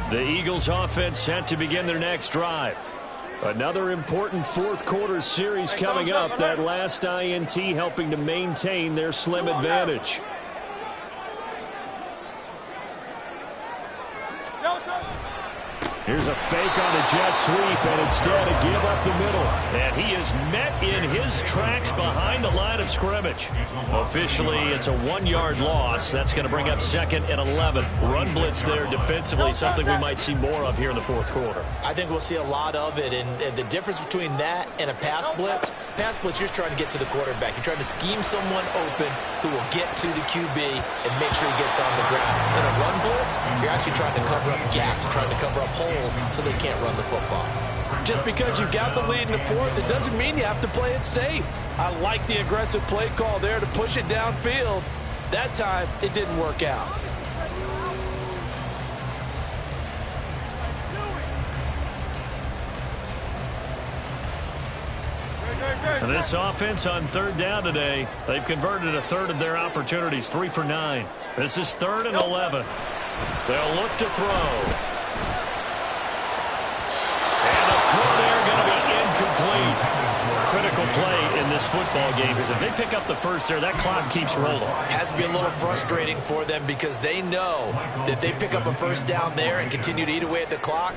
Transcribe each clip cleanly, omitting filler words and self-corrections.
The Eagles offense set to begin their next drive. Another important fourth quarter series coming up. That last INT helping to maintain their slim advantage. Here's a fake on a jet sweep, and instead a give up the middle. And he is met in his tracks behind the line of scrimmage. Officially, it's a 1-yard loss. That's going to bring up 2nd and 11. Run blitz there defensively, something we might see more of here in the fourth quarter. I think we'll see a lot of it, and the difference between that and a pass blitz, you're just trying to get to the quarterback. You're trying to scheme someone open who will get to the QB and make sure he gets on the ground. In a run blitz, you're actually trying to cover up gaps, trying to cover up holes, so they can't run the football. Just because you've got the lead in the fourth, it doesn't mean you have to play it safe. I like the aggressive play call there to push it downfield. That time, it didn't work out. And this offense on 3rd down today, they've converted a third of their opportunities, 3 for 9. This is 3rd and 11. They'll look to throw. Throw there going to be incomplete. Critical play in this football game because if they pick up the first there, that clock keeps rolling. Has to be a little frustrating for them because they know that they pick up a first down there and continue to eat away at the clock,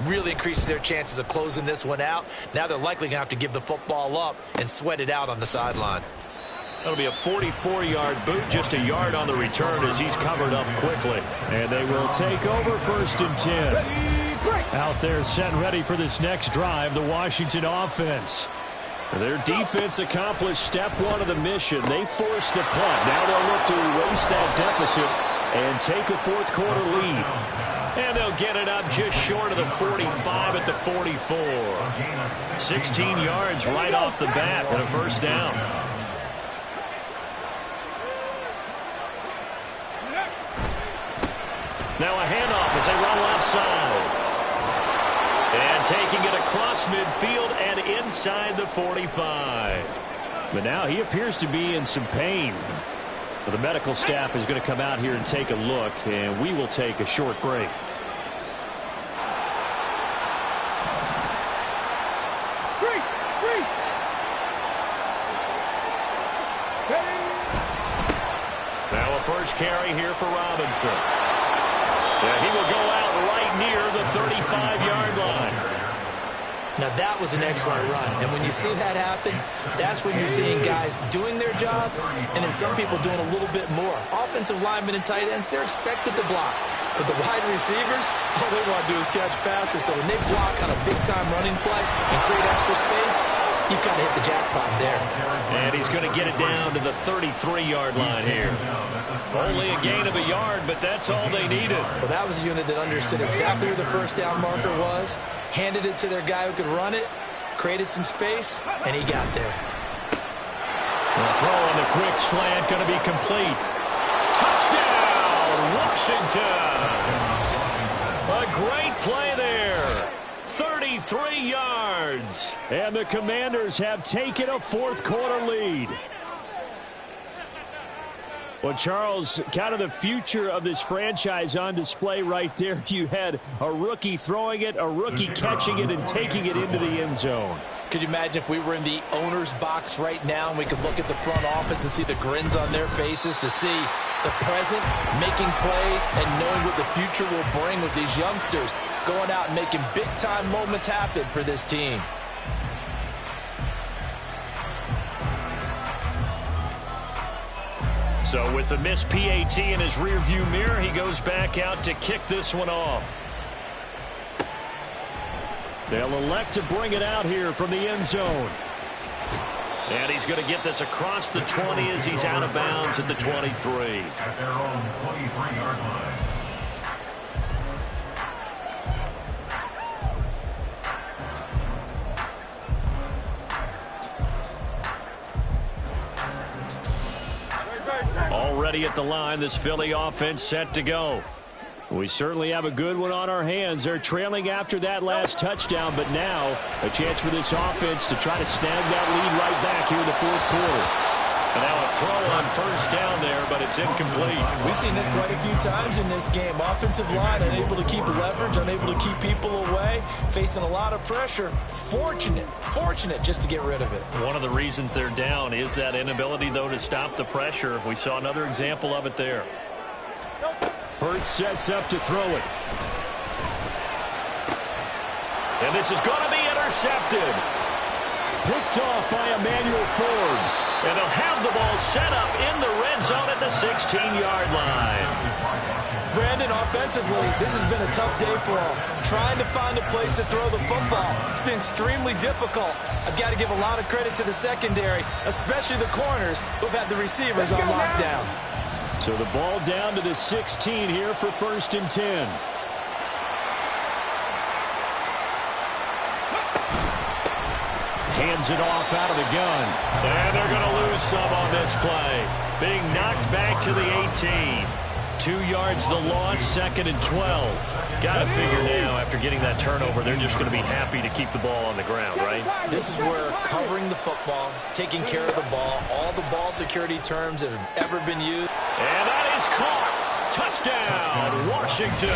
really increases their chances of closing this one out. Now they're likely going to have to give the football up and sweat it out on the sideline. That'll be a 44-yard boot, just a yard on the return as he's covered up quickly. And they will take over 1st and 10. Out there set and ready for this next drive, the Washington offense. Their defense accomplished step 1 of the mission. They forced the punt. Now they'll look to erase that deficit and take a fourth quarter lead. And they'll get it up just short of the 45 at the 44. 16 yards right off the bat and a first down. Now a handoff as they run left side. And taking it across midfield and inside the 45. But now he appears to be in some pain. The medical staff is going to come out here and take a look, and we will take a short break. Now a first carry here for Robinson. Yeah, he will go out right near the 35-yard line. Now that was an excellent run, and when you see that happen, that's when you're seeing guys doing their job and then some people doing a little bit more. Offensive linemen and tight ends, they're expected to block. But the wide receivers, all they want to do is catch passes. So when they block on a big-time running play and create extra space, you've got to hit the jackpot there. And he's going to get it down to the 33-yard line here. Only a gain of a yard, but that's all they needed. Well, that was a unit that understood exactly where the first down marker was, handed it to their guy who could run it, created some space, and he got there. The throw on the quick slant going to be complete. Touchdown, Washington! A great play there. 33 yards. And the Commanders have taken a fourth quarter lead. Well, Charles, kind of the future of this franchise on display right there. You had a rookie throwing it, a rookie catching it, and taking it into the end zone. Could you imagine if we were in the owner's box right now and we could look at the front office and see the grins on their faces to see the present making plays and knowing what the future will bring with these youngsters going out and making big-time moments happen for this team. So with the missed PAT in his rearview mirror, he goes back out to kick this one off. They'll elect to bring it out here from the end zone. And he's going to get this across the 20 as he's out of bounds at the 23. At their own 23-yard line. Already at the line, this Philly offense set to go. We certainly have a good one on our hands. They're trailing after that last touchdown, but now a chance for this offense to try to snag that lead right back here in the fourth quarter. And now a throw on first down there, but it's incomplete. We've seen this quite a few times in this game. Offensive line unable to keep leverage, unable to keep people away, facing a lot of pressure. Fortunate just to get rid of it. One of the reasons they're down is that inability, though, to stop the pressure. We saw another example of it there. Hurts sets up to throw it. And this is going to be intercepted. Picked off by Emmanuel Forbes. And they'll have the ball set up in the red zone at the 16-yard line. Brandon, offensively, this has been a tough day for him. Trying to find a place to throw the football. It's been extremely difficult. I've got to give a lot of credit to the secondary, especially the corners who've had the receivers on lockdown. So the ball down to the 16 here for 1st and 10. Hands it off out of the gun. And they're going to lose some on this play. Being knocked back to the 18. 2 yards the loss, 2nd and 12. Got to figure now, after getting that turnover, they're just going to be happy to keep the ball on the ground, right? This is where covering the football, taking care of the ball, all the ball security terms that have ever been used. And that is caught. Touchdown, Washington.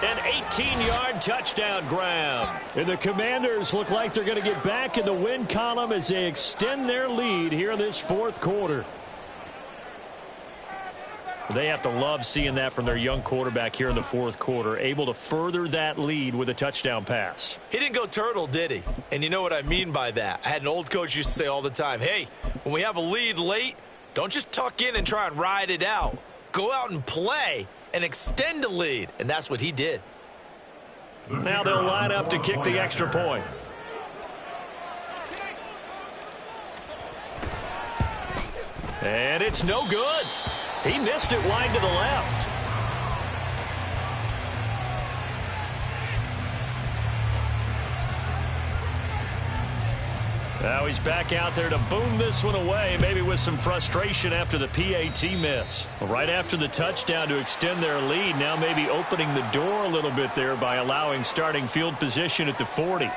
An 18-yard touchdown grab. And the Commanders look like they're going to get back in the win column as they extend their lead here in this 4th quarter. They have to love seeing that from their young quarterback here in the 4th quarter, able to further that lead with a touchdown pass. He didn't go turtle, did he? And you know what I mean by that. I had an old coach used to say all the time, hey, when we have a lead late, don't just tuck in and try and ride it out. Go out and play and extend the lead. And that's what he did. Now they'll line up to kick the extra point. And it's no good. He missed it wide to the left. Now he's back out there to boom this one away, maybe with some frustration after the PAT miss. Right after the touchdown to extend their lead, now maybe opening the door a little bit there by allowing starting field position at the 40.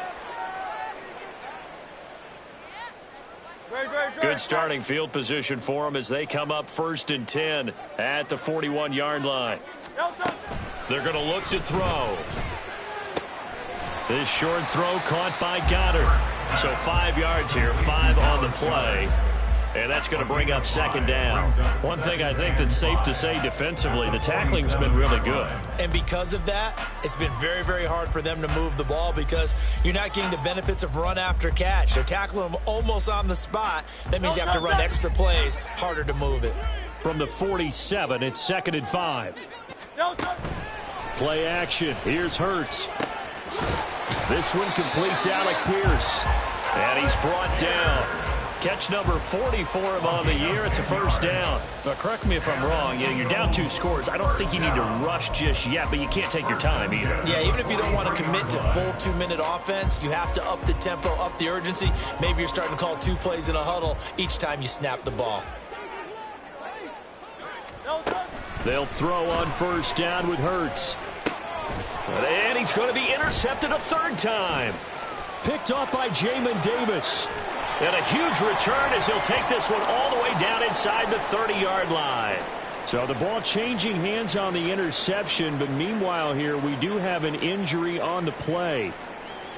Good starting field position for them as they come up 1st and 10 at the 41-yard line. They're going to look to throw. This short throw caught by Goddard. So 5 yards here, 5 on the play. And that's going to bring up 2nd down. One thing I think that's safe to say defensively, the tackling's been really good. And because of that, it's been very, very hard for them to move the ball because you're not getting the benefits of run after catch. They're tackling them almost on the spot. That means you have to run extra plays, harder to move it. From the 47, it's 2nd and 5. Play action. Here's Hurts. This one completes Alec Pierce. And he's brought down. Catch number 40 for him on the year. It's a 1st down. Now, correct me if I'm wrong. You're down 2 scores. I don't think you need to rush just yet, but you can't take your time either. Yeah, even if you don't want to commit to full 2-minute offense, you have to up the tempo, up the urgency. Maybe you're starting to call 2 plays in a huddle each time you snap the ball. They'll throw on 1st down with Hurts. And he's going to be intercepted a 3rd time. Picked off by Jamin Davis. And a huge return as he'll take this one all the way down inside the 30-yard line. So the ball changing hands on the interception, but meanwhile here we do have an injury on the play.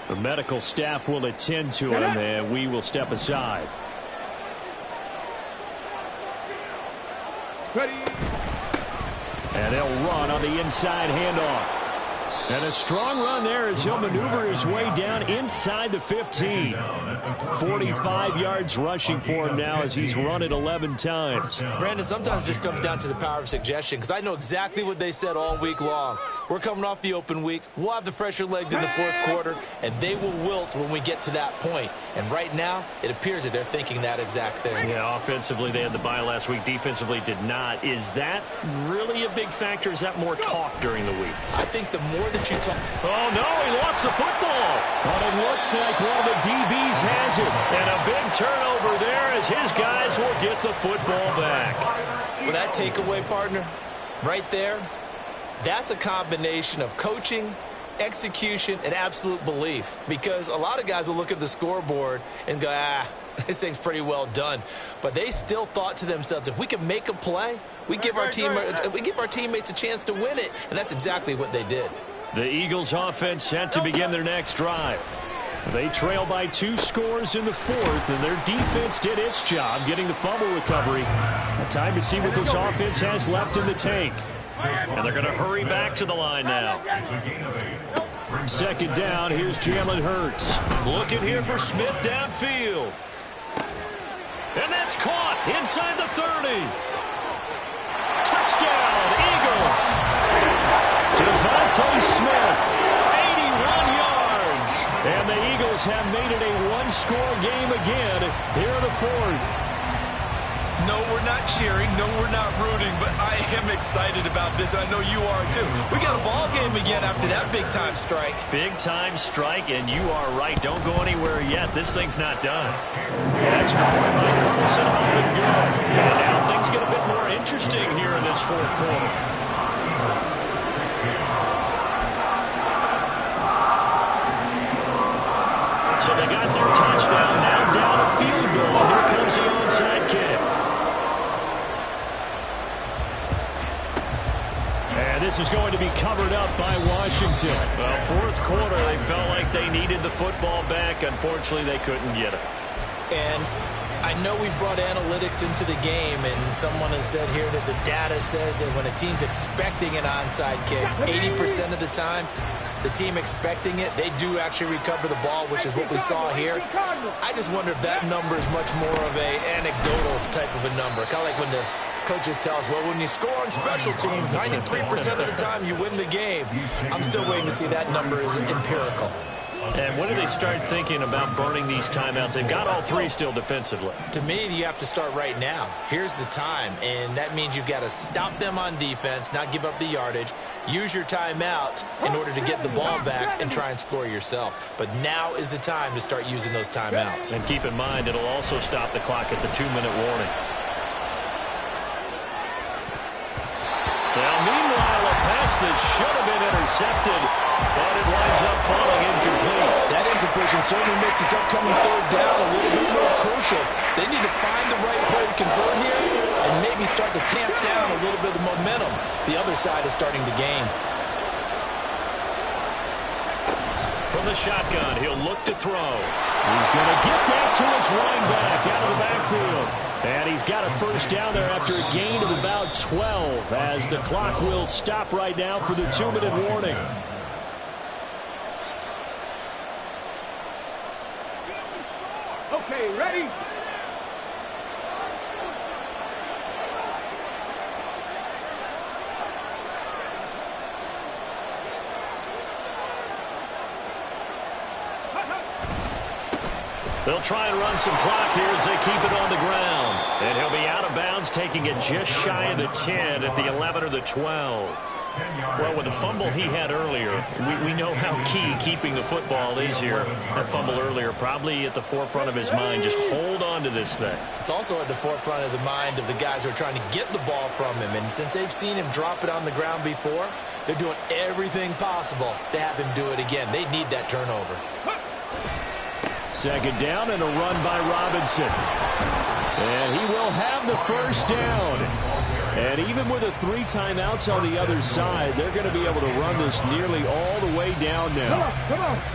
The medical staff will attend to him, and we will step aside. And they'll run on the inside handoff. And a strong run there as he'll maneuver his way down inside the 15. 45 yards rushing for him now as he's run it 11 times. Brandon, sometimes it just comes down to the power of suggestion because I know exactly what they said all week long. We're coming off the open week. We'll have the fresher legs in the 4th quarter, and they will wilt when we get to that point. And right now, it appears that they're thinking that exact thing. Yeah, offensively, they had the bye last week. Defensively, did not. Is that really a big factor? Is that more talk during the week? I think the more that you talk... Oh, no, he lost the football. But it looks like one of the DBs has it. And a big turnover there as his guys will get the football back. Well, that takeaway, partner, right there, that's a combination of coaching execution, and absolute belief. Because a lot of guys will look at the scoreboard and go, this thing's pretty well done. But they still thought to themselves, if we can make a play, we give our teammates a chance to win it. And that's exactly what they did. The Eagles offense set to begin their next drive. They trail by 2 scores in the 4th, and their defense did its job getting the fumble recovery. Time to see what this offense has left in the tank. And they're going to hurry back to the line now. 2nd down, here's Jalen Hurts. Looking here for Smith downfield. And that's caught inside the 30. Touchdown, Eagles. Devontae Smith, 81 yards. And the Eagles have made it a 1-score game again here in the 4th. No, we're not cheering. No, we're not rooting. But I am excited about this, and I know you are too. We got a ball game again after that big-time strike. Big-time strike, and you are right. Don't go anywhere yet. This thing's not done. Extra point by Carlson, up and good. And now things get a bit more interesting here in this 4th quarter. So they got their touchdown. Now down a field goal. Here comes the onside kick. And this is going to be covered up by Washington. Well, 4th quarter, they felt like they needed the football back. Unfortunately, they couldn't get it. And I know we brought analytics into the game, and someone has said here that the data says that when a team's expecting an onside kick, 80% of the time, the team expecting it, they do actually recover the ball, which is what we saw here. I just wonder if that number is much more of a anecdotal type of a number. Kind of like when the coaches tell us, well, when you score on special teams, 93% of the time you win the game. I'm still waiting to see that number is empirical. And when do they start thinking about burning these timeouts? They've got all 3 still defensively. To me, you have to start right now. Here's the time, and that means you've got to stop them on defense, not give up the yardage, use your timeouts in order to get the ball back and try and score yourself. But now is the time to start using those timeouts. And keep in mind, it'll also stop the clock at the 2-minute warning. Now, meanwhile, a pass that should have been intercepted, and it winds up falling incomplete. That incompletion certainly makes this upcoming 3rd down a little bit more crucial. They need to find the right play to convert here and maybe start to tamp down a little bit of momentum. The other side is starting to gain. From the shotgun, he'll look to throw. He's going to get that to his running back out of the backfield. And he's got a 1st down there after a gain of about 12 as the clock will stop right now for the 2-minute warning. Okay, ready? They'll try and run some clock here as they keep it on the ground. And he'll be out of bounds, taking it just shy of the 10 at the 11 or the 12. Well, with the fumble he had earlier, we know how key keeping the football is here. That fumble earlier probably at the forefront of his mind. Just hold on to this thing. It's also at the forefront of the mind of the guys who are trying to get the ball from him. And since they've seen him drop it on the ground before, they're doing everything possible to have him do it again. They need that turnover. 2nd down and a run by Robinson. And he will have the 1st down. And even with the 3 timeouts on the other side, they're going to be able to run this nearly all the way down now.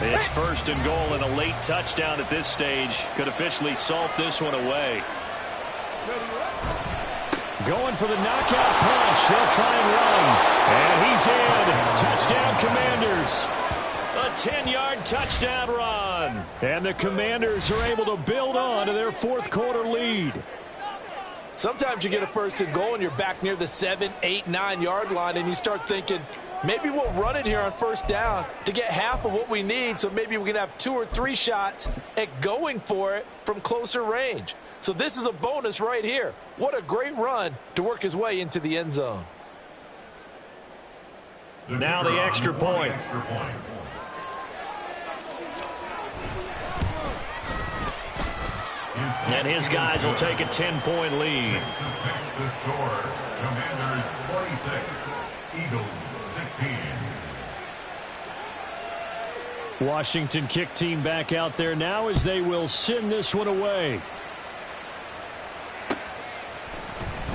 It's 1st and goal, and a late touchdown at this stage could officially salt this one away. Going for the knockout punch. They'll try and run. And he's in. Touchdown, Commanders. A 10-yard touchdown run. And the Commanders are able to build on to their 4th quarter lead. Sometimes you get a 1st and goal and you're back near the 7, 8, 9-yard line and you start thinking, maybe we'll run it here on 1st down to get half of what we need, so maybe we can have 2 or 3 shots at going for it from closer range. So this is a bonus right here. What a great run to work his way into the end zone. Now the extra point. And his guys will take a 10-point lead. The score, Commanders 26, Eagles 16. Washington kick team back out there now as they will send this one away.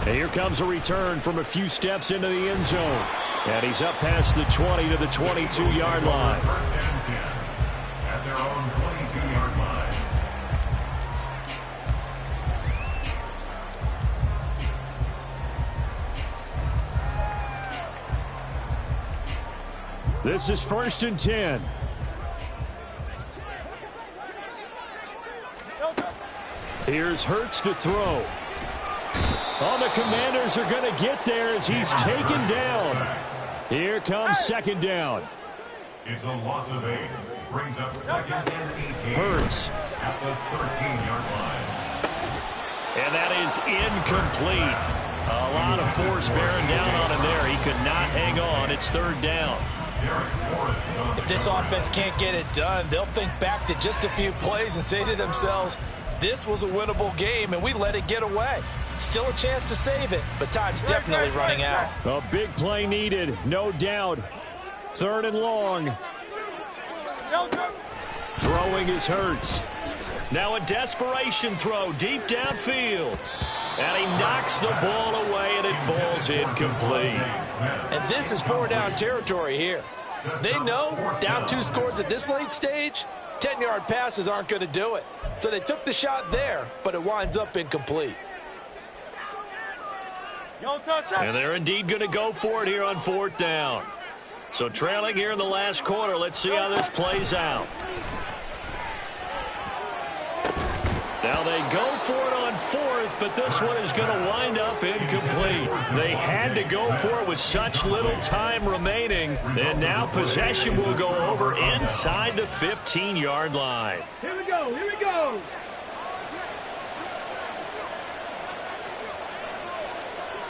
And here comes a return from a few steps into the end zone. And he's up past the 20 to the 22-yard line. First and 10 at their own 22-yard line. This is 1st and 10. Here's Hurts to throw. Oh, the Commanders are going to get there as he's taken down. Here comes 2nd down. It's a loss of 8. Brings up 2nd and 18. Hurts. At the 13-yard line. And that is incomplete. A lot of force bearing down on him there. He could not hang on. It's 3rd down. If this offense can't get it done, they'll think back to just a few plays and say to themselves, this was a winnable game, and we let it get away. Still a chance to save it, but time's definitely running out. A big play needed, no doubt. 3rd and long. Throwing is Hurts. Now a desperation throw deep downfield. And he knocks the ball away, and it falls incomplete. And this is 4-down territory here. They know down 2 scores at this late stage, 10-yard passes aren't going to do it. So they took the shot there, but it winds up incomplete. And they're indeed going to go for it here on 4th down. So trailing here in the last quarter, let's see how this plays out. Now they go for it on 4th, but this one is going to wind up incomplete. They had to go for it with such little time remaining. And now possession will go over inside the 15-yard line. Here we go, here we go.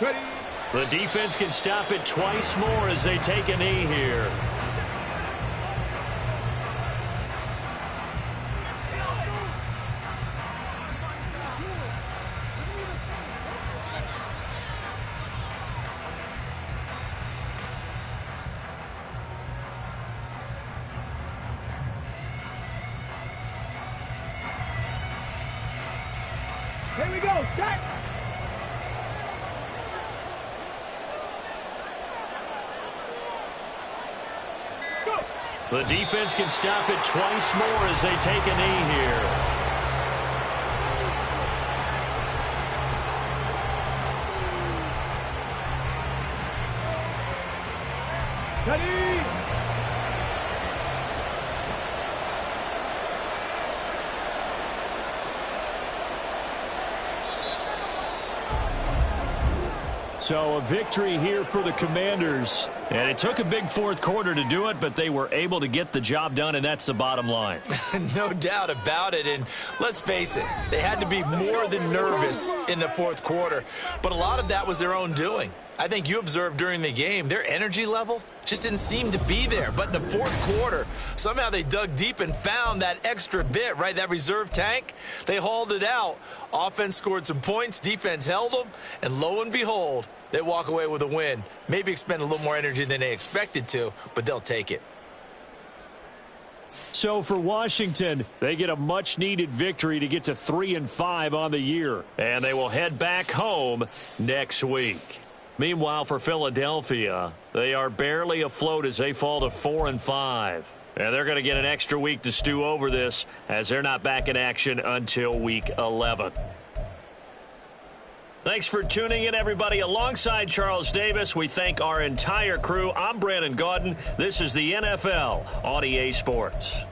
Ready. The defense can stop it twice more as they take a knee here. Here we go, start. The defense can stop it twice more as they take a knee here. Ready. So a victory here for the Commanders. And it took a big 4th quarter to do it, but they were able to get the job done, and that's the bottom line. No doubt about it. And let's face it, they had to be more than nervous in the 4th quarter. But a lot of that was their own doing. I think you observed during the game, their energy level just didn't seem to be there. But in the 4th quarter, somehow they dug deep and found that extra bit, right? That reserve tank. They hauled it out. Offense scored some points. Defense held them. And lo and behold, they walk away with a win. Maybe expend a little more energy than they expected to, but they'll take it. So for Washington, they get a much-needed victory to get to 3-5 on the year. And they will head back home next week. Meanwhile, for Philadelphia, they are barely afloat as they fall to 4-5. And they're going to get an extra week to stew over this as they're not back in action until week 11. Thanks for tuning in, everybody. Alongside Charles Davis, we thank our entire crew. I'm Brandon Gaudin. This is the NFL on EA Sports.